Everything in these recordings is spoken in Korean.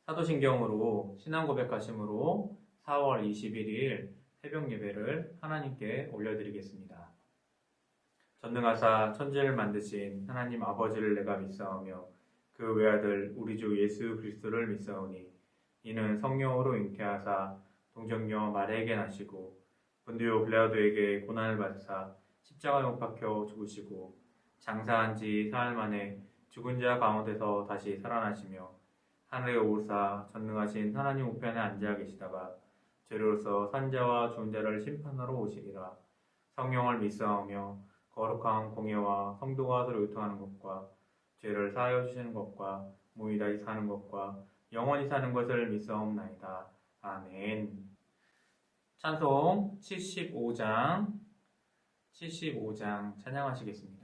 사도신경으로 신앙 고백하심으로 4월 21일 새벽 예배를 하나님께 올려드리겠습니다. 전능하사 천지를 만드신 하나님 아버지를 내가 믿사오며 그 외아들 우리 주 예수 그리스도를 믿사오니 이는 성령으로 잉태하사 동정녀 마리아에게 나시고 본디오 빌라도에게 고난을 받으사 십자가에 못 박혀 죽으시고 장사한 지 사흘 만에 죽은 자 가운데서 다시 살아나시며 하늘에 오르사 전능하신 하나님 우편에 앉아 계시다가 죄로서 산자와 죽은 자를 심판하러 오시리라. 성령을 믿사오며 거룩한 공예와 성도가 서로 교통하는 것과 죄를 사하여 주시는 것과 몸이 다시 사는 것과 영원히 사는 것을 믿사옵나이다. 아멘. 찬송 75장 찬양하시겠습니다.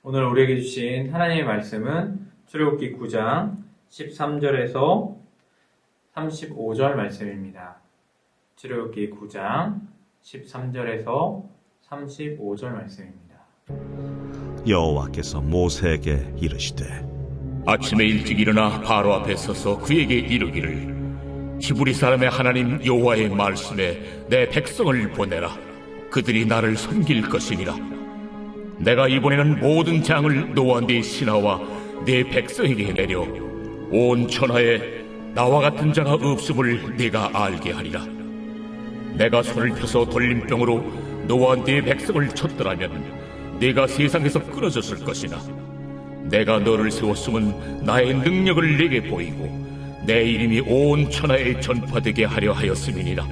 오늘 우리에게 주신 하나님의 말씀은 출애굽기 9장 13절에서 35절 말씀입니다. 출애굽기 9장 13절에서 35절 말씀입니다. 여호와께서 모세에게 이르시되 아침에 일찍 일어나 바로 앞에 서서 그에게 이르기를 히브리 사람의 하나님 여호와의 말씀에 내 백성을 보내라. 그들이 나를 섬길 것이니라. 내가 이번에는 모든 장을 너와 네 신하와 네 백성에게 내려 온 천하에 나와 같은 자가 없음을 네가 알게 하리라. 내가 손을 펴서 돌림병으로 너와 네 백성을 쳤더라면 네가 세상에서 끊어졌을 것이나 내가 너를 세웠음은 나의 능력을 네게 보이고 내 이름이 온 천하에 전파되게 하려 하였음이니라.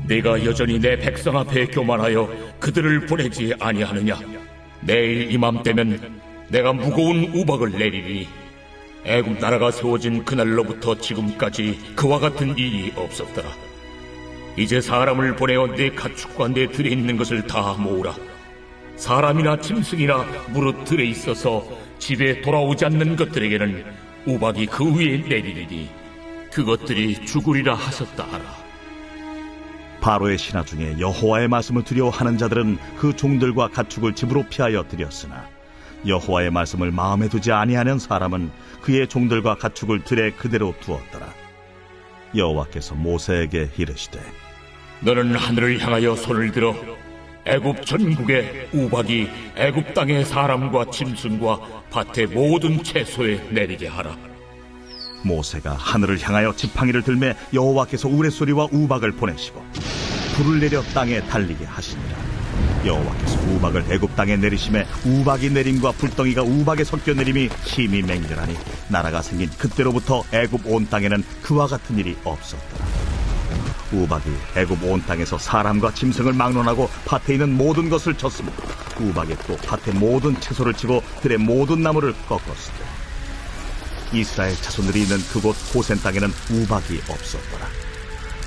네가 여전히 내 백성 앞에 교만하여 그들을 보내지 아니하느냐. 내일 이맘때면 내가 무거운 우박을 내리리니 애굽 나라가 세워진 그날로부터 지금까지 그와 같은 일이 없었더라. 이제 사람을 보내어 네 가축과 네 들에 있는 것을 다 모으라. 사람이나 짐승이나 무릇 들에 있어서 집에 돌아오지 않는 것들에게는 우박이 그 위에 내리리니 그것들이 죽으리라 하셨다 하라. 바로의 신하 중에 여호와의 말씀을 두려워하는 자들은 그 종들과 가축을 집으로 피하여 들였으나 여호와의 말씀을 마음에 두지 아니하는 사람은 그의 종들과 가축을 들에 그대로 두었더라. 여호와께서 모세에게 이르시되 너는 하늘을 향하여 손을 들어 애굽 전국에 우박이 애굽 땅의 사람과 짐승과 밭의 모든 채소에 내리게 하라. 모세가 하늘을 향하여 지팡이를 들매 여호와께서 우레소리와 우박을 보내시고 불을 내려 땅에 달리게 하시니라. 여호와께서 우박을 애굽 땅에 내리심에 우박이 내림과 불덩이가 우박에 섞여 내림이 힘이 맹렬하니 나라가 생긴 그때로부터 애굽 온 땅에는 그와 같은 일이 없었더라. 우박이 애굽 온 땅에서 사람과 짐승을 막론하고 밭에 있는 모든 것을 쳤으며 우박이 또 밭의 모든 채소를 치고 들의 모든 나무를 꺾었을 때 이스라엘 자손들이 있는 그곳 고센 땅에는 우박이 없었더라.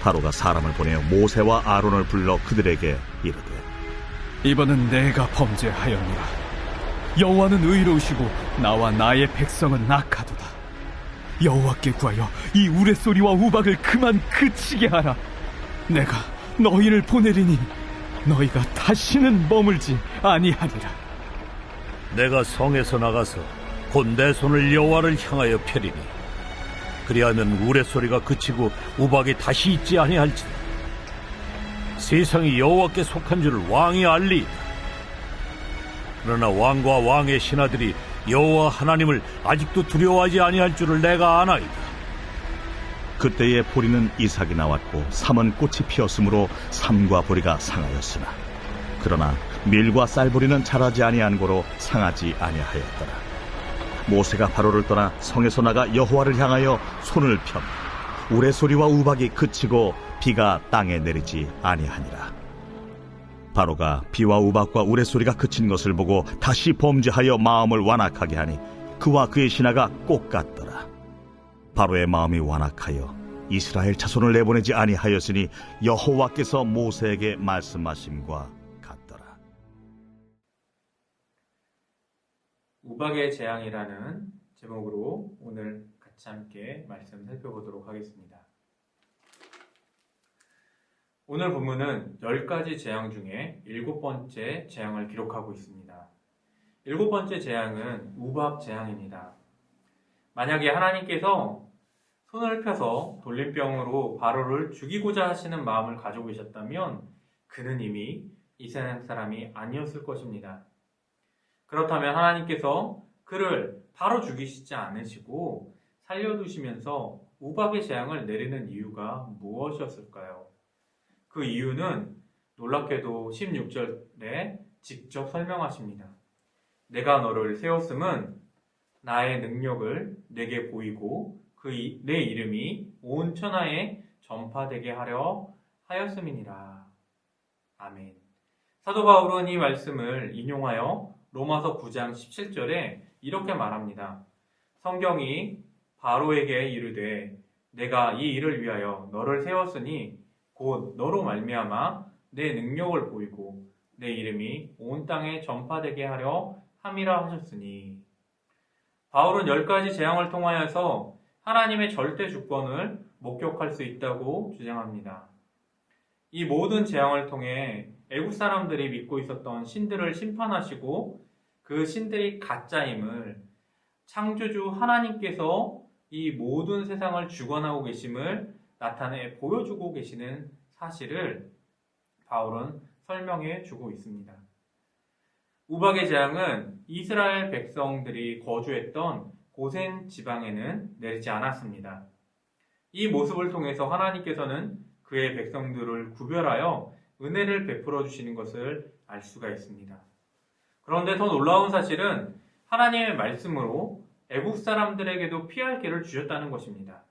바로가 사람을 보내어 모세와 아론을 불러 그들에게 이르되 이번은 내가 범죄하였노라. 여호와는 의로우시고 나와 나의 백성은 악하도다. 여호와께 구하여 이 우레소리와 우박을 그만 그치게 하라. 내가 너희를 보내리니 너희가 다시는 머물지 아니하리라. 내가 성에서 나가서 곧 내 손을 여호와를 향하여 펴리니 그리하면 우레소리가 그치고 우박이 다시 있지 아니할지라. 세상이 여호와께 속한 줄을 왕이 알리이다. 그러나 왕과 왕의 신하들이 여호와 하나님을 아직도 두려워하지 아니할 줄을 내가 아나이다. 그때에 보리는 이삭이 나왔고 삼은 꽃이 피었으므로 삼과 보리가 상하였으나 그러나 밀과 쌀보리는 자라지 아니한 고로 상하지 아니하였더라. 모세가 바로를 떠나 성에서 나가 여호와를 향하여 손을 펴 우레소리와 우박이 그치고 비가 땅에 내리지 아니하니라. 바로가 비와 우박과 우레소리가 그친 것을 보고 다시 범죄하여 마음을 완악하게 하니 그와 그의 신하가 꼭 같더라. 바로의 마음이 완악하여 이스라엘 자손을 내보내지 아니하였으니 여호와께서 모세에게 말씀하심과 같더라. 우박의 재앙이라는 제목으로 오늘 같이 함께 말씀 살펴보도록 하겠습니다. 오늘 본문은 10가지 재앙 중에 7번째 재앙을 기록하고 있습니다. 7번째 재앙은 우박 재앙입니다. 만약에 하나님께서 손을 펴서 돌림병으로 바로를 죽이고자 하시는 마음을 가지고 계셨다면 그는 이미 이 세상 사람이 아니었을 것입니다. 그렇다면 하나님께서 그를 바로 죽이시지 않으시고 살려두시면서 우박의 재앙을 내리는 이유가 무엇이었을까요? 그 이유는 놀랍게도 16절에 직접 설명하십니다. 내가 너를 세웠음은 나의 능력을 내게 보이고 내 이름이 온 천하에 전파되게 하려 하였음이니라. 아멘. 사도 바울은 이 말씀을 인용하여 로마서 9장 17절에 이렇게 말합니다. 성경이 바로에게 이르되 내가 이 일을 위하여 너를 세웠으니 곧 너로 말미암아 내 능력을 보이고 내 이름이 온 땅에 전파되게 하려 함이라 하셨으니. 바울은 10가지 재앙을 통하여서 하나님의 절대 주권을 목격할 수 있다고 주장합니다. 이 모든 재앙을 통해 애국 사람들이 믿고 있었던 신들을 심판하시고 그 신들이 가짜임을 창조주 하나님께서 이 모든 세상을 주관하고 계심을 나타내 보여주고 계시는 사실을 바울은 설명해 주고 있습니다. 우박의 재앙은 이스라엘 백성들이 거주했던 고센 지방에는 내리지 않았습니다. 이 모습을 통해서 하나님께서는 그의 백성들을 구별하여 은혜를 베풀어 주시는 것을 알 수가 있습니다. 그런데 더 놀라운 사실은 하나님의 말씀으로 애국 사람들에게도 피할 길을 주셨다는 것입니다.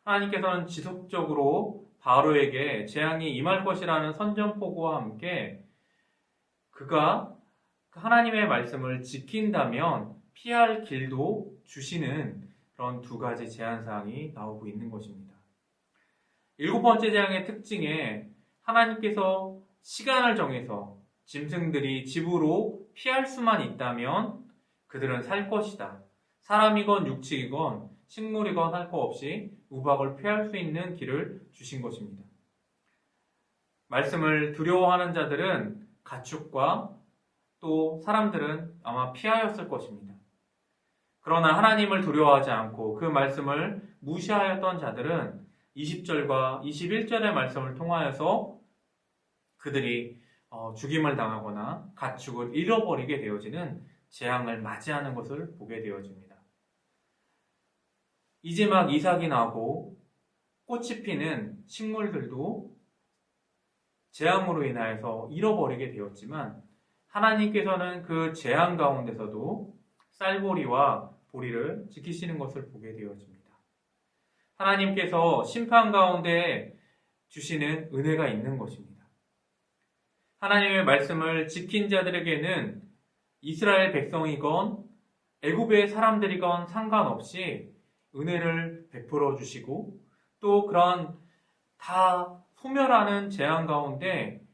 하나님께서는 지속적으로 바로에게 재앙이 임할 것이라는 선전포고와 함께 그가 하나님의 말씀을 지킨다면 피할 길도 주시는 그런 2가지 제한사항이 나오고 있는 것입니다. 7번째 재앙의 특징에 하나님께서 시간을 정해서 짐승들이 집으로 피할 수만 있다면 그들은 살 것이다. 사람이건 육축이건 식물이건 할 것 없이 우박을 피할 수 있는 길을 주신 것입니다. 말씀을 두려워하는 자들은 가축과 또 사람들은 아마 피하였을 것입니다. 그러나 하나님을 두려워하지 않고 그 말씀을 무시하였던 자들은 20절과 21절의 말씀을 통하여서 그들이 죽임을 당하거나 가축을 잃어버리게 되어지는 재앙을 맞이하는 것을 보게 되어집니다. 이제 막 이삭이 나고 꽃이 피는 식물들도 재앙으로 인하여서 잃어버리게 되었지만 하나님께서는 그 재앙 가운데서도 쌀보리와 보리를 지키시는 것을 보게 되어집니다. 하나님께서 심판 가운데 주시는 은혜가 있는 것입니다. 하나님의 말씀을 지킨 자들에게는 이스라엘 백성이건 애굽의 사람들이건 상관없이 은혜를 베풀어 주시고 또 그런 다 소멸하는 재앙 가운데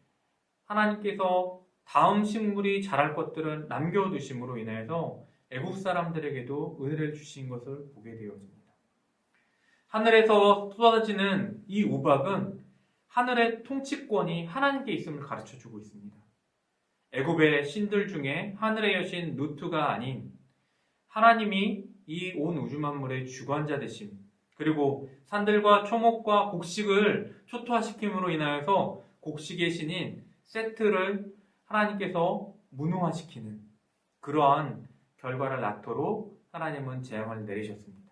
하나님께서 다음 식물이 자랄 것들을 남겨두심으로 인해서 애국 사람들에게도 은혜를 주신 것을 보게 되어집니다. 하늘에서 쏟아지는 이 우박은 하늘의 통치권이 하나님께 있음을 가르쳐주고 있습니다. 애굽의 신들 중에 하늘의 여신 누트가 아닌 하나님이 이 온 우주 만물의 주관자 되심, 그리고 산들과 초목과 곡식을 초토화시킴으로 인하여서 곡식의 신인 세트를 하나님께서 무능화시키는 그러한 결과를 낳도록 하나님은 재앙을 내리셨습니다.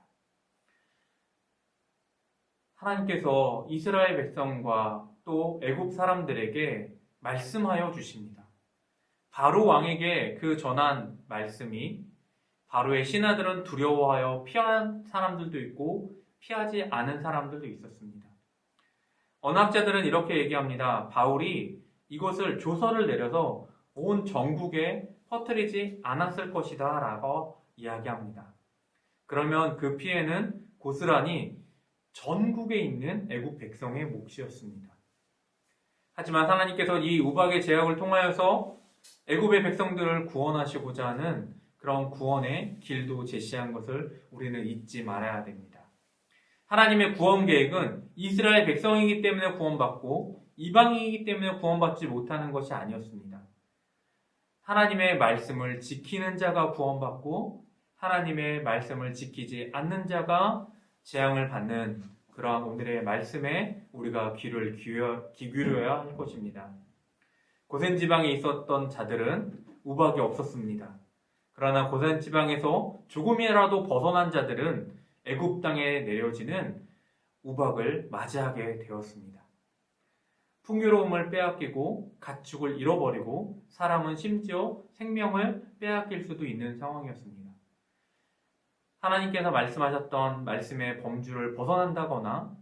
하나님께서 이스라엘 백성과 또 애굽 사람들에게 말씀하여 주십니다. 바로 왕에게 그 전한 말씀이 바로의 신하들은 두려워하여 피한 사람들도 있고 피하지 않은 사람들도 있었습니다. 언학자들은 이렇게 얘기합니다. 바울이 이것을 조서를 내려서 온 전국에 퍼뜨리지 않았을 것이다 라고 이야기합니다. 그러면 그 피해는 고스란히 전국에 있는 애국 백성의 몫이었습니다. 하지만 하나님께서 이 우박의 제약을 통하여서 애굽의 백성들을 구원하시고자 하는 그런 구원의 길도 제시한 것을 우리는 잊지 말아야 됩니다. 하나님의 구원 계획은 이스라엘 백성이기 때문에 구원받고 이방인이기 때문에 구원받지 못하는 것이 아니었습니다. 하나님의 말씀을 지키는 자가 구원받고 하나님의 말씀을 지키지 않는 자가 재앙을 받는 그러한 오늘의 말씀에 우리가 귀를 기울여야 할 것입니다. 고센 지방에 있었던 자들은 우박이 없었습니다. 그러나 고센 지방에서 조금이라도 벗어난 자들은 애굽 땅에 내려지는 우박을 맞이하게 되었습니다. 풍요로움을 빼앗기고 가축을 잃어버리고 사람은 심지어 생명을 빼앗길 수도 있는 상황이었습니다. 하나님께서 말씀하셨던 말씀의 범주를 벗어난다거나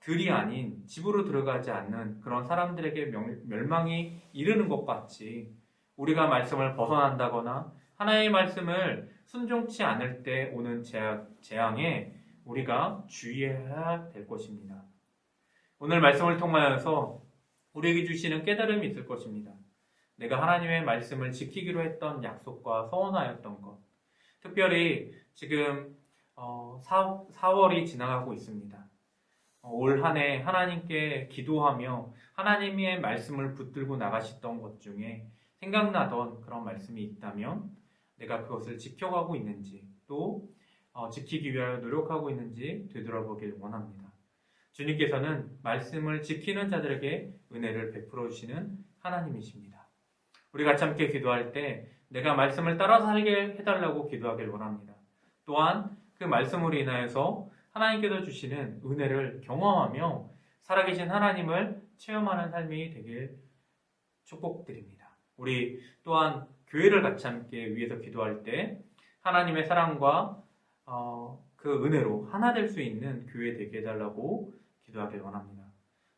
들이 아닌 집으로 들어가지 않는 그런 사람들에게 멸망이 이르는 것 같이 우리가 말씀을 벗어난다거나 하나님의 말씀을 순종치 않을 때 오는 재앙에 우리가 주의해야 될 것입니다. 오늘 말씀을 통하여서 우리에게 주시는 깨달음이 있을 것입니다. 내가 하나님의 말씀을 지키기로 했던 약속과 서원하였던 것, 특별히 지금 4월이 지나가고 있습니다. 올 한 해 하나님께 기도하며 하나님의 말씀을 붙들고 나가셨던 것 중에 생각나던 그런 말씀이 있다면 내가 그것을 지켜가고 있는지 또 지키기 위하여 노력하고 있는지 되돌아보길 원합니다. 주님께서는 말씀을 지키는 자들에게 은혜를 베풀어 주시는 하나님이십니다. 우리 같이 함께 기도할 때 내가 말씀을 따라 살게 해달라고 기도하길 원합니다. 또한 그 말씀으로 인하여서 하나님께서 주시는 은혜를 경험하며 살아계신 하나님을 체험하는 삶이 되길 축복드립니다. 우리 또한 교회를 같이 함께 위해서 기도할 때 하나님의 사랑과 그 은혜로 하나 될 수 있는 교회 되게 해달라고 기도하길 원합니다.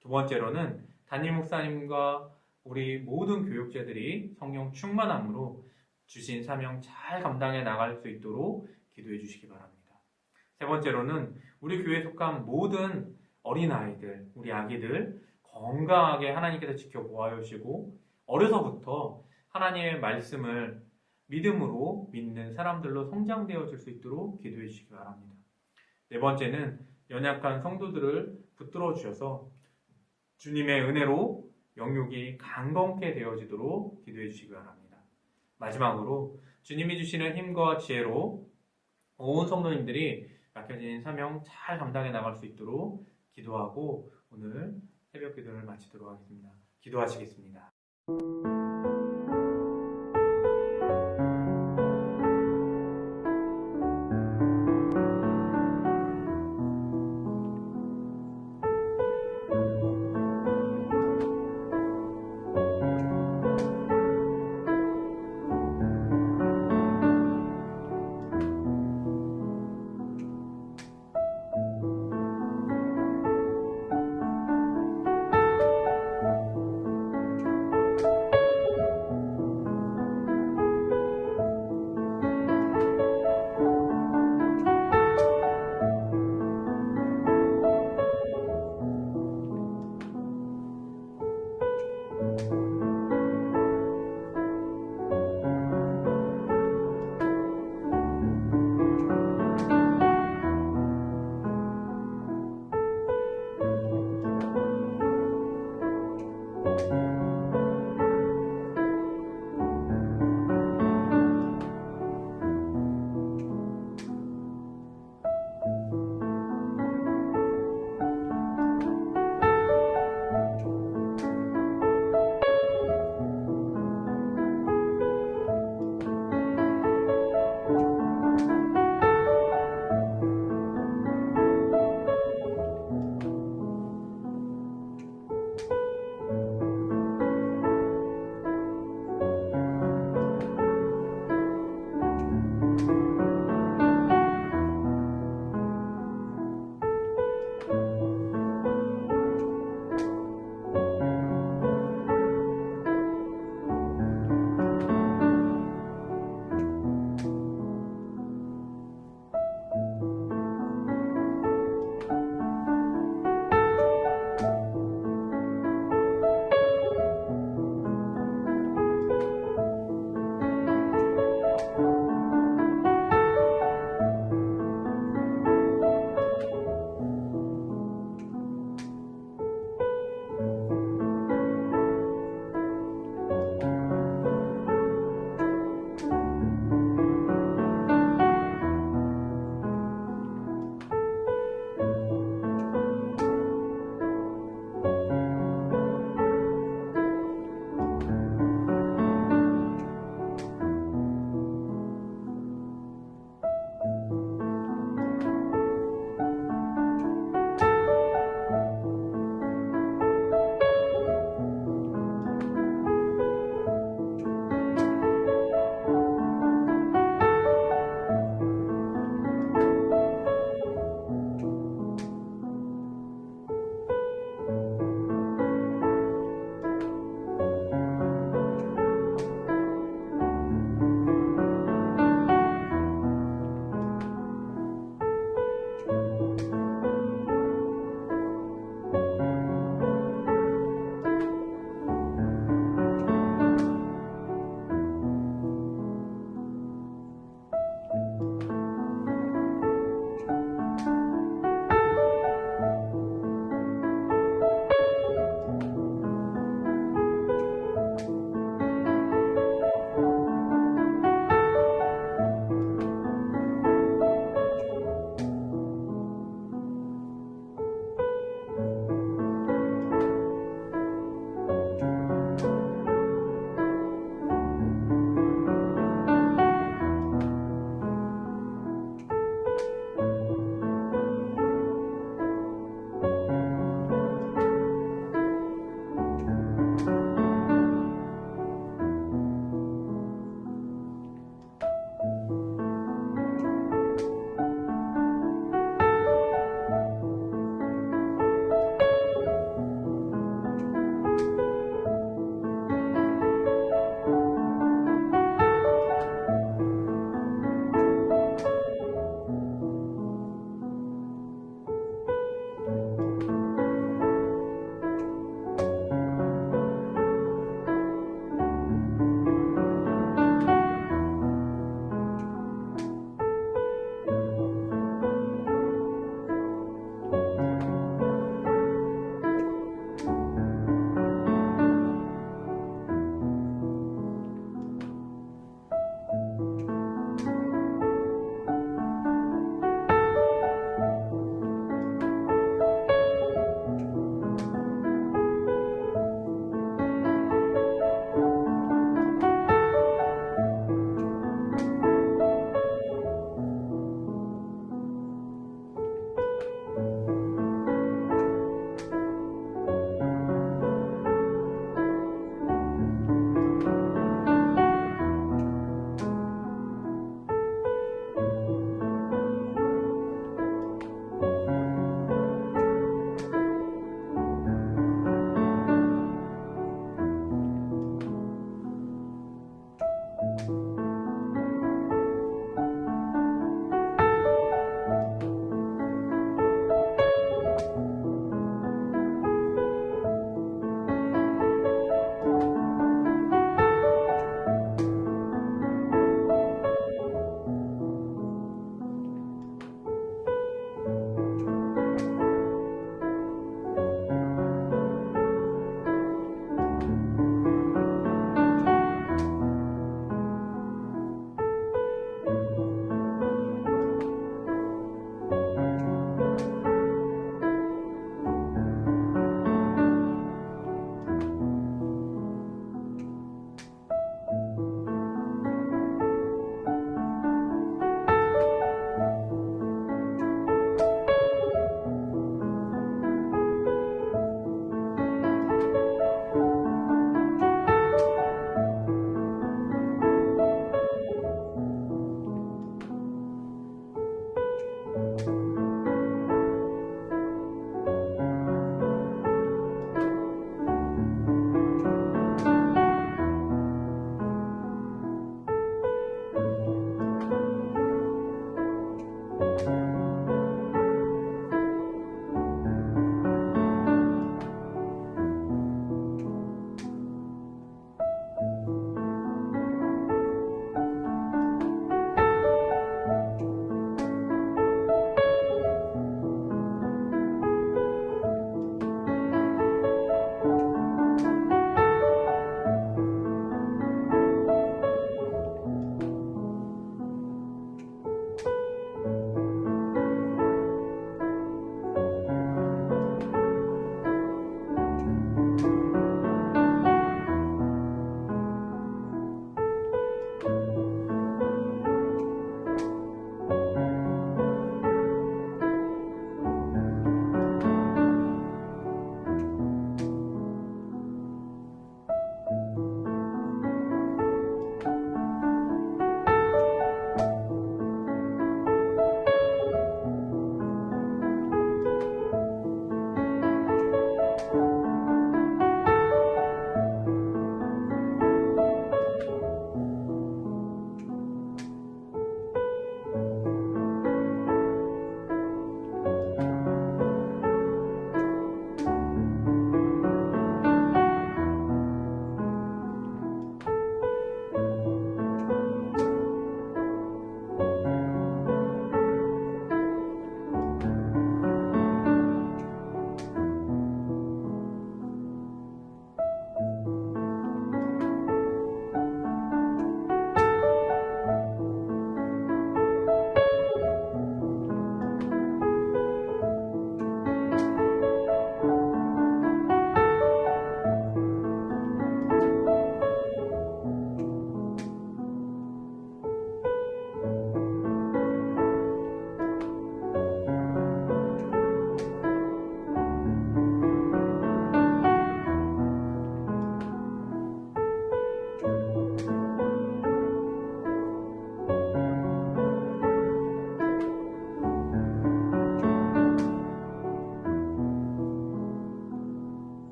두 번째로는 담임 목사님과 우리 모든 교육자들이 성령 충만함으로 주신 사명 잘 감당해 나갈 수 있도록 기도해 주시기 바랍니다. 세 번째로는 우리 교회에 속한 모든 어린아이들, 우리 아기들 건강하게 하나님께서 지켜보아 주시고 어려서부터 하나님의 말씀을 믿음으로 믿는 사람들로 성장되어질 수 있도록 기도해 주시기 바랍니다. 네 번째는 연약한 성도들을 붙들어 주셔서 주님의 은혜로 영육이 강건케 되어지도록 기도해 주시기 바랍니다. 마지막으로 주님이 주시는 힘과 지혜로 온 성도님들이 맡겨진 사명 잘 감당해 나갈 수 있도록 기도하고 오늘 새벽 기도를 마치도록 하겠습니다. 기도하시겠습니다.